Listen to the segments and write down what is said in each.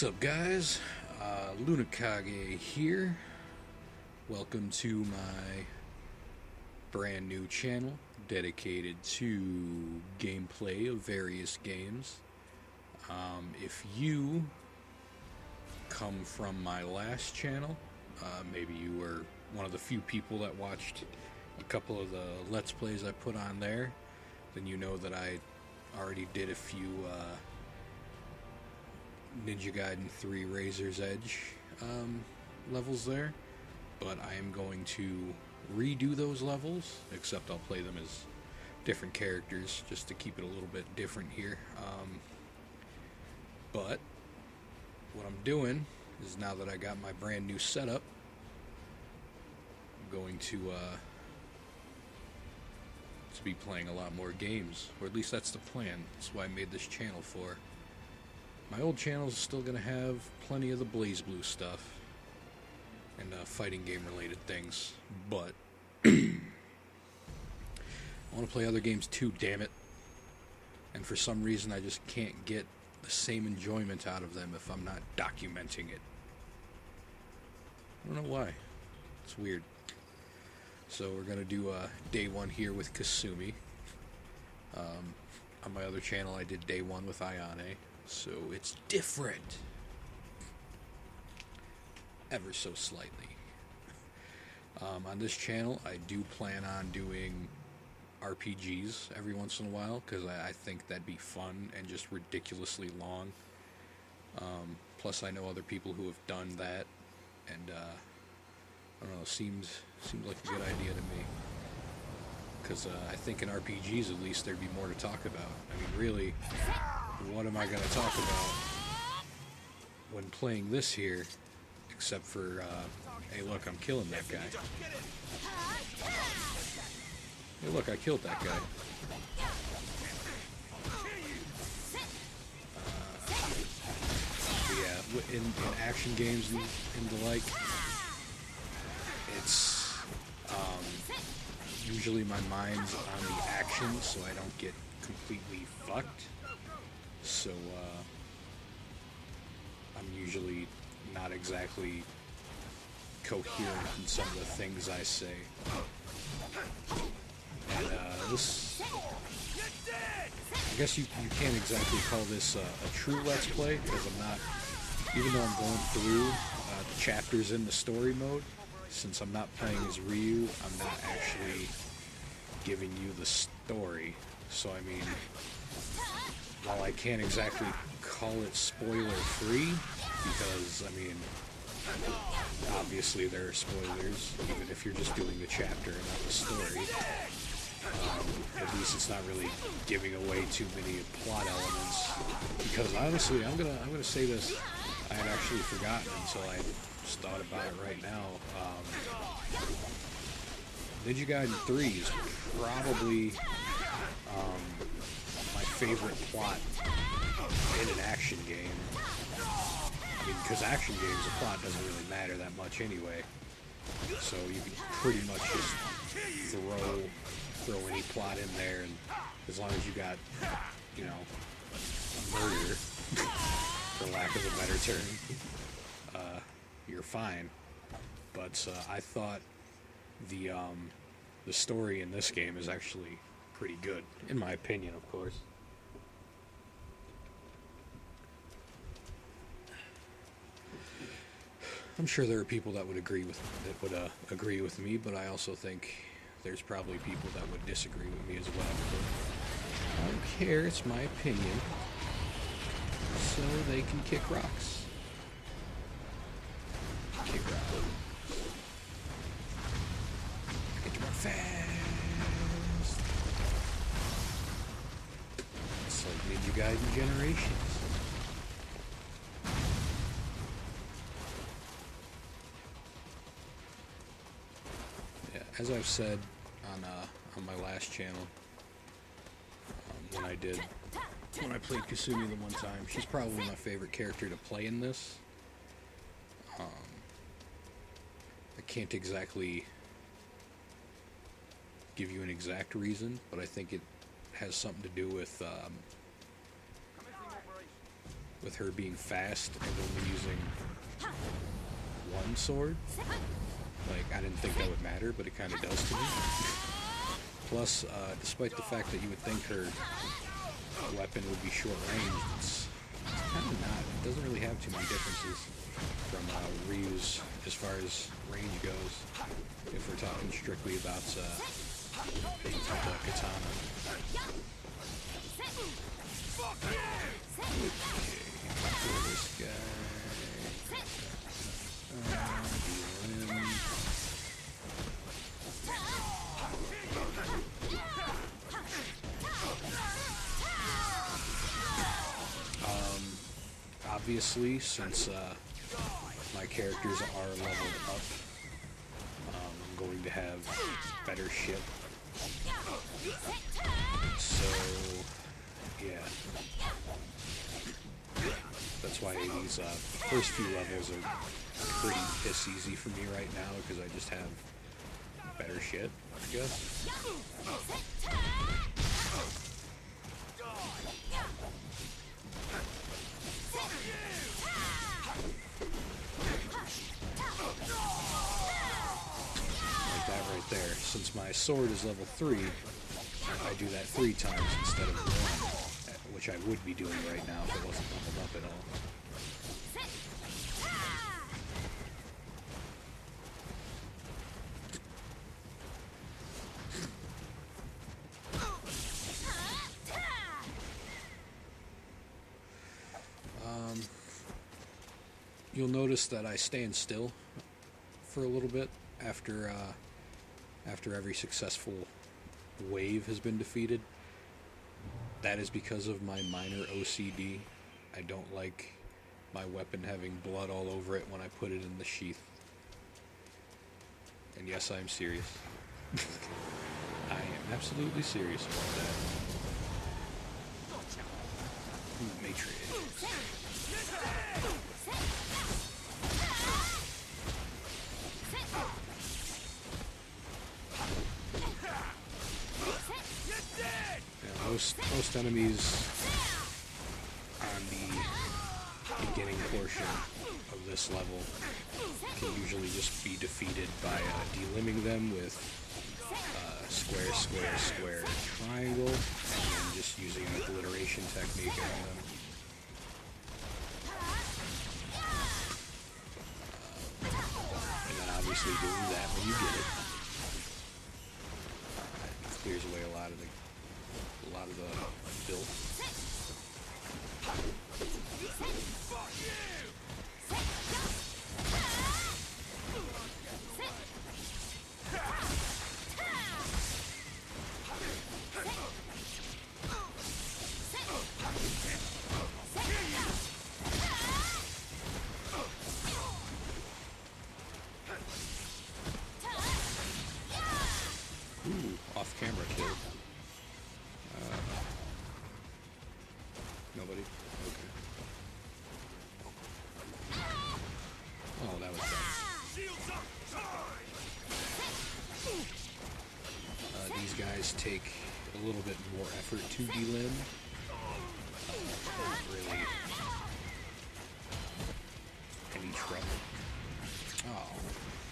What's up, guys? LunaKage here. Welcome to my brand new channel dedicated to gameplay of various games. If you come from my last channel, maybe you were one of the few people that watched a couple of the Let's Plays I put on there, then you know that I already did a few Ninja Gaiden 3 Razor's Edge levels there, but I am going to redo those levels, except I'll play them as different characters just to keep it a little bit different here. But what I'm doing is, now that I got my brand new setup, I'm going to be playing a lot more games, or at least that's the plan. That's why I made this channel for. My old channel is still going to have plenty of the BlazBlue stuff and fighting game related things, but I want to play other games too, damn it. And for some reason I just can't get the same enjoyment out of them if I'm not documenting it. I don't know why. It's weird. So we're going to do day one here with Kasumi. On my other channel I did day one with Ayane. So it's different, ever so slightly. On this channel, I do plan on doing RPGs every once in a while, because I think that'd be fun and just ridiculously long. Plus, I know other people who have done that, and I don't know, seems like a good idea to me. Because I think in RPGs, at least, there'd be more to talk about. I mean, really, what am I going to talk about when playing this here, except for, hey look, I'm killing that guy. Hey look, I killed that guy. Yeah, in action games and the like, it's usually my mind's on the action, so I don't get completely fucked. So, I'm usually not exactly coherent in some of the things I say. And, this... I guess you can't exactly call this a true Let's Play, because I'm not... Even though I'm going through the chapters in the story mode, since I'm not playing as Ryu, I'm not actually giving you the story. So, I mean... While I can't exactly call it spoiler-free, because, I mean, obviously there are spoilers, even if you're just doing the chapter and not the story. At least it's not really giving away too many plot elements. Because honestly, I'm gonna say this, I had actually forgotten until I just thought about it right now. Ninja Gaiden 3 is probably my favorite plot in an action game. I mean, because action games, the plot doesn't really matter that much anyway. So you can pretty much just throw any plot in there, and as long as you got, you know, a murder, for lack of a better term, you're fine. But I thought the story in this game is actually pretty good, in my opinion, of course. I'm sure there are people that would agree with me, but I also think there's probably people that would disagree with me as well. But I don't care, it's my opinion. So they can kick rocks. Kick rocks. Get to run fast. It's like Ninja Gaiden Generations. As I've said on my last channel, when I played Kasumi the one time, she's probably my favorite character to play in this. I can't exactly give you an exact reason, but I think it has something to do with with her being fast and only using one sword. Like, I didn't think that would matter, but it kind of does to me. Plus, despite the fact that you would think her weapon would be short range, it's kind of not. It doesn't really have too many differences from Ryu's as far as range goes, if we're talking strictly about the katana. Okay, this guy. Obviously, since my characters are leveled up, I'm going to have better shit. So, yeah. That's why these first few levels are pretty piss easy for me right now, because I just have better shit, I guess. Like that right there. Since my sword is level 3, I do that 3 times instead of 1, which I would be doing right now if it wasn't leveled up at all. You'll notice that I stand still for a little bit after every successful wave has been defeated. That is because of my minor OCD. I don't like my weapon having blood all over it when I put it in the sheath. And yes, I am serious. I am absolutely serious about that. Matrix. Most enemies on the beginning portion of this level can usually just be defeated by delimbing them with square, square, square, triangle, and then just using an obliteration technique on them. And then obviously doing that when you get it clears away a lot of the filth. Ooh, off-camera kill. Nobody? Okay. Oh, that was bad. These guys take a little bit more effort to delimb. Not really any trouble. Oh,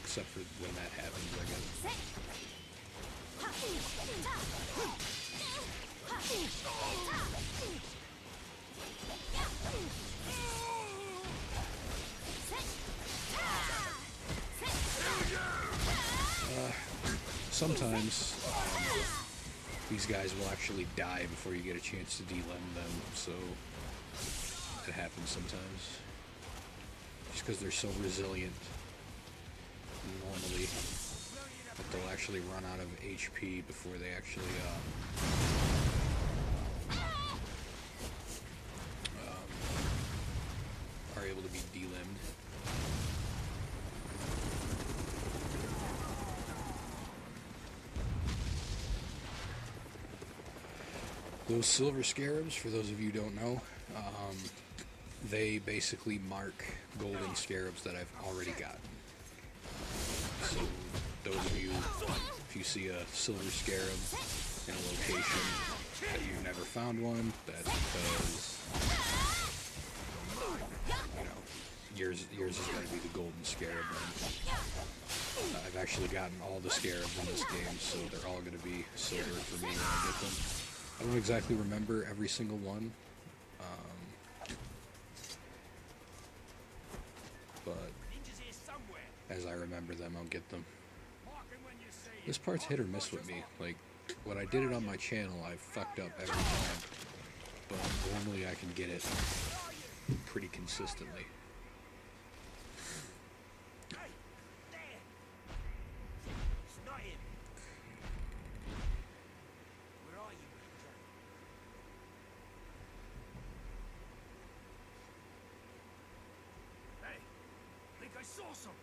except for when that happens, I guess. Sometimes these guys will actually die before you get a chance to delimb them, so it happens sometimes. Just because they're so resilient normally, but they'll actually run out of HP before they actually are able to be delimbed. Those silver scarabs, for those of you who don't know, they basically mark golden scarabs that I've already gotten. So those of you, if you see a silver scarab in a location that you've never found one, that's because yours is going to be the golden scarab. And I've actually gotten all the scarabs in this game, so they're all going to be silver for me when I get them. I don't exactly remember every single one, but as I remember them, I'll get them. This part's hit or miss with me. Like, when I did it on my channel, I fucked up every time, but normally I can get it pretty consistently. I saw something.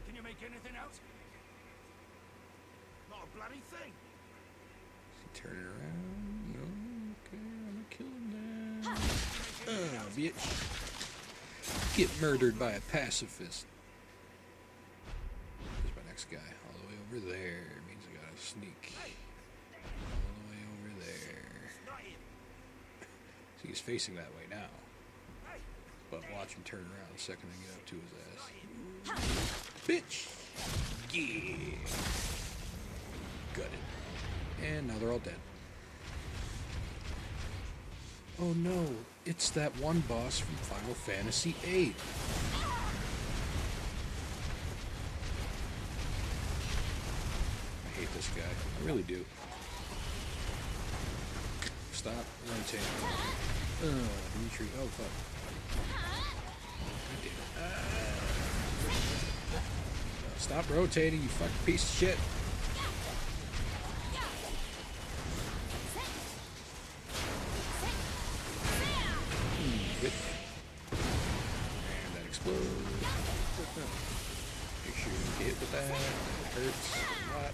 Can you make anything out? Not a bloody thing. Turn it around. No, okay, I'm gonna kill him now. Bitch. Get murdered by a pacifist. There's my next guy. All the way over there. Means I gotta sneak. He's facing that way now, but watch him turn around the second I get up to his ass. Bitch! Yeah! Got it. And now they're all dead. Oh no, it's that one boss from Final Fantasy VIII. I hate this guy. I really do. Stop rotating. Dimitri. Oh, fuck. God damn it. Stop rotating, you fucking piece of shit. And that explodes. Make sure you don't get hit with that. That hurts a lot.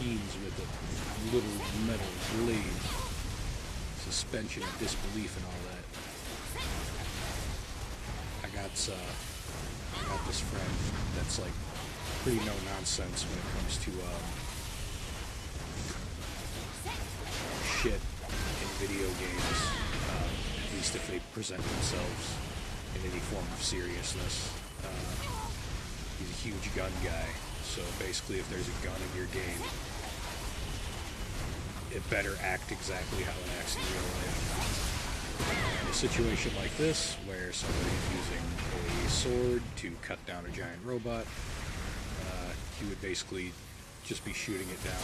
With a little metal blade, suspension of disbelief and all that. I got this friend that's like pretty no nonsense when it comes to shit in video games, at least if they present themselves in any form of seriousness. He's a huge gun guy. So basically, if there's a gun in your game, it better act exactly how it acts in real life. In a situation like this, where somebody is using a sword to cut down a giant robot, he would basically just be shooting it down.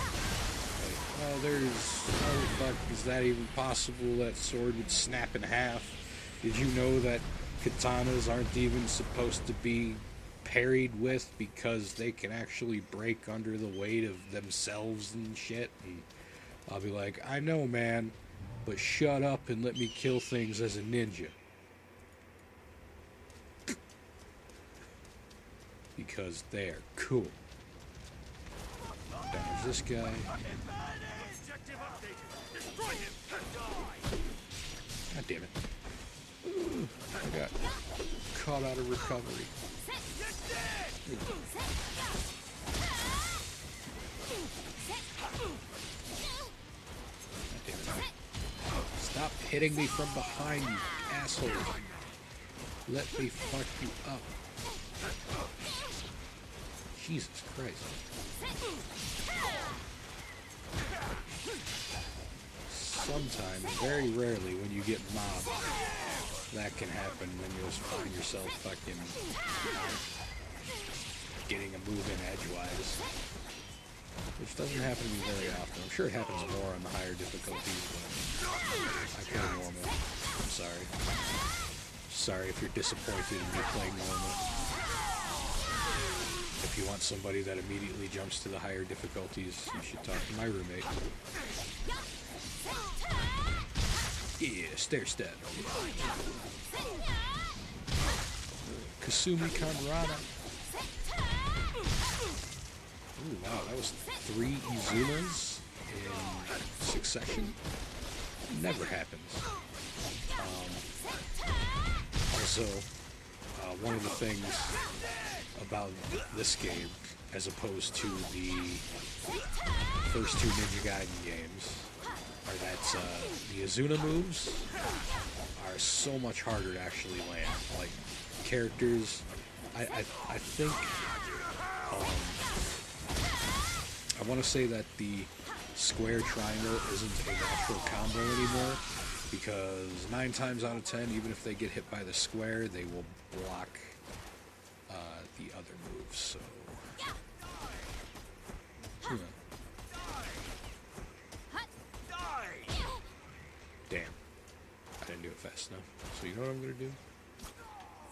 Like, oh fuck, is that even possible? That sword would snap in half. Did you know that katanas aren't even supposed to be parried with because they can actually break under the weight of themselves and shit? And I'll be like, I know, man, but shut up and let me kill things as a ninja. Because they're cool. There's this guy. God damn it. Ooh, I got caught out of recovery. Stop hitting me from behind, you asshole. Let me fuck you up. Jesus Christ. Sometimes, very rarely, when you get mobbed, that can happen when you just find yourself fucking getting a move in edgewise. Which doesn't happen to me very often. I'm sure it happens more on the higher difficulties, but I play normal. I'm sorry. Sorry if you're disappointed in me playing normal. If you want somebody that immediately jumps to the higher difficulties, you should talk to my roommate. Yeah, stair step. Kasumi Kanrana. Ooh, wow, that was 3 Izumas. in succession never happens. Also, one of the things about this game, as opposed to the first two Ninja Gaiden games, are that the Azuna moves are so much harder to actually land. Like, characters, I think, I want to say that the square triangle isn't a natural combo anymore, because 9 times out of 10, even if they get hit by the square, they will block the other moves, so... Damn. I didn't do it fast enough. So you know what I'm gonna do?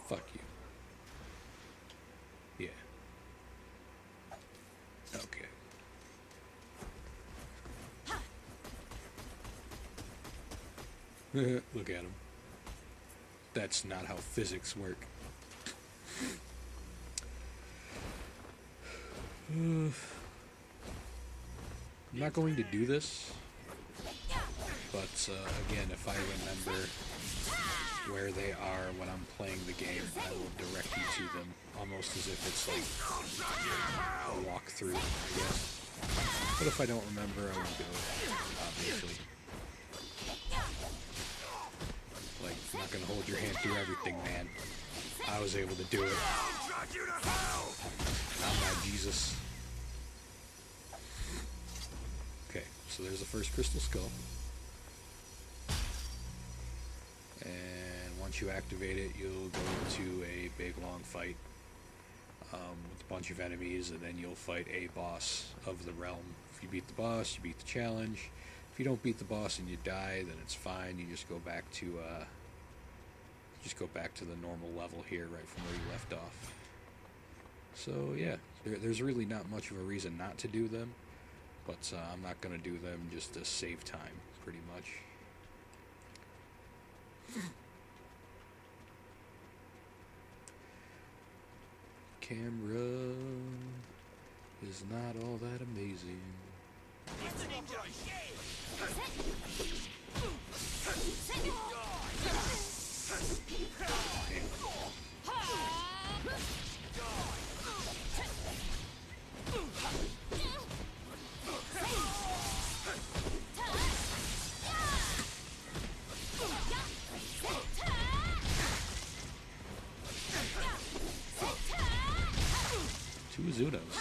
Fuck you. Yeah. Okay. Look at him. That's not how physics work. I'm not going to do this, but again, if I remember where they are when I'm playing the game, I will direct you to them, almost as if it's like a walkthrough, I guess. But if I don't remember, I won't do it, obviously. Like, I'm not gonna hold your hand through everything, man. I was able to do it. I'm not Jesus. Okay, so there's the first crystal skull. And once you activate it, you'll go into a big long fight with a bunch of enemies, and then you'll fight a boss of the realm. If you beat the boss, you beat the challenge. If you don't beat the boss and you die, then it's fine. You just go back to the normal level here, right from where you left off. So yeah, there's really not much of a reason not to do them, but I'm not going to do them just to save time, pretty much. Camera is not all that amazing. Two Azunos.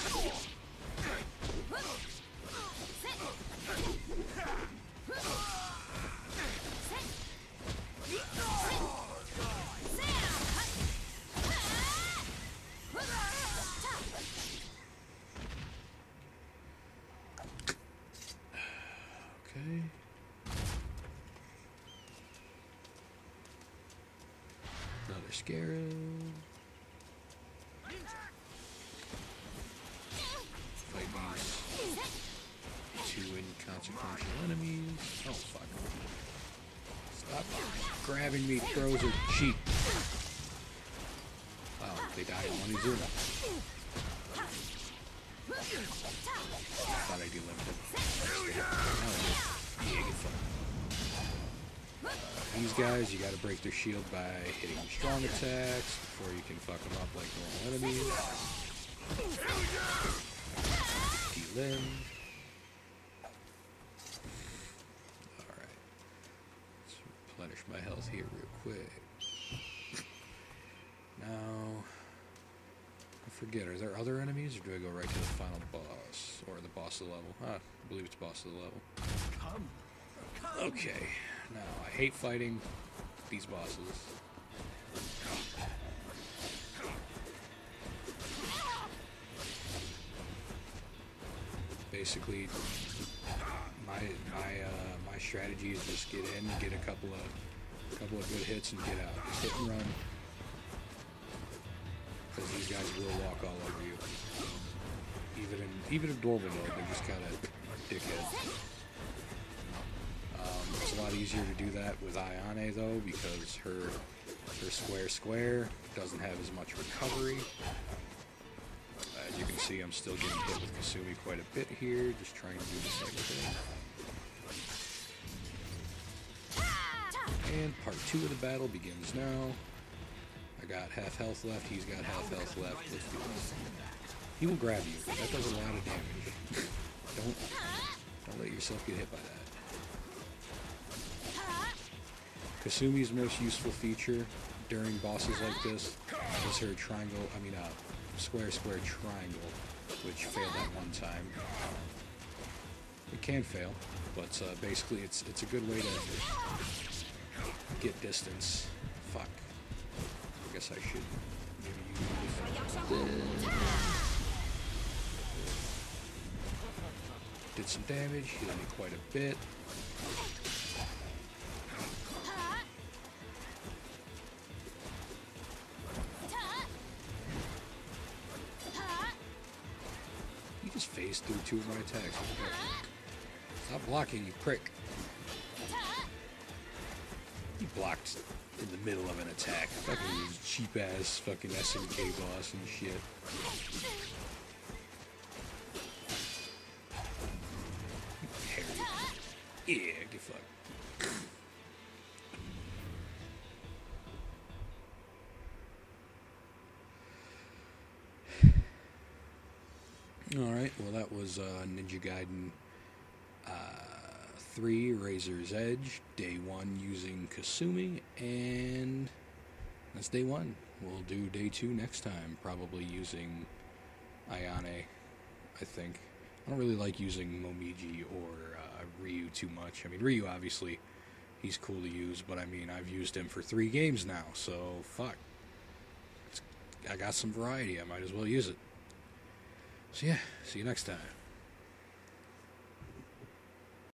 Okay. Another Scarab. Fight these two inconsequential enemies. Oh fuck. Stop grabbing me, throws are cheap. Wow, they died on one Izuna. Thought I delimited. Yeah, get fucked. These guys, you gotta break their shield by hitting strong attacks before you can fuck them up like normal enemies. Delim. Alright. Let's replenish my health here real quick. Now, I forget, are there other enemies, or do I go right to the final boss? Or the boss of the level? I believe it's boss of the level. Okay, now I hate fighting these bosses. Basically, my strategy is just get in, get a couple of good hits, and get out. Just hit and run, because these guys will walk all over you. Even in normal mode, they're just kind of dickheads. It's a lot easier to do that with Ayane though, because her square doesn't have as much recovery. As you can see I'm still getting hit with Kasumi quite a bit here, just trying to do the same thing. And part 2 of the battle begins now. I got half health left, he's got half health left. Let's do this. He will grab you. That does a lot of damage. Don't let yourself get hit by that. Kasumi's most useful feature during bosses like this is her square triangle, which failed that one time. It can fail, but basically it's a good way to get distance. Fuck. I guess I should maybe use Did some damage, healed me quite a bit. You just phased through 2 of my attacks. Stop blocking, you prick. He blocked in the middle of an attack. Fucking cheap ass fucking SNK boss and shit. Yeah, get fucked. Alright, well that was Ninja Gaiden 3 Razor's Edge, day 1 using Kasumi, and that's day 1. We'll do day 2 next time, probably using Ayane, I think. I don't really like using Momiji or Ryu too much. I mean, Ryu, obviously, he's cool to use, but I mean, I've used him for 3 games now, so fuck. I got some variety, I might as well use it. So yeah, see you next time.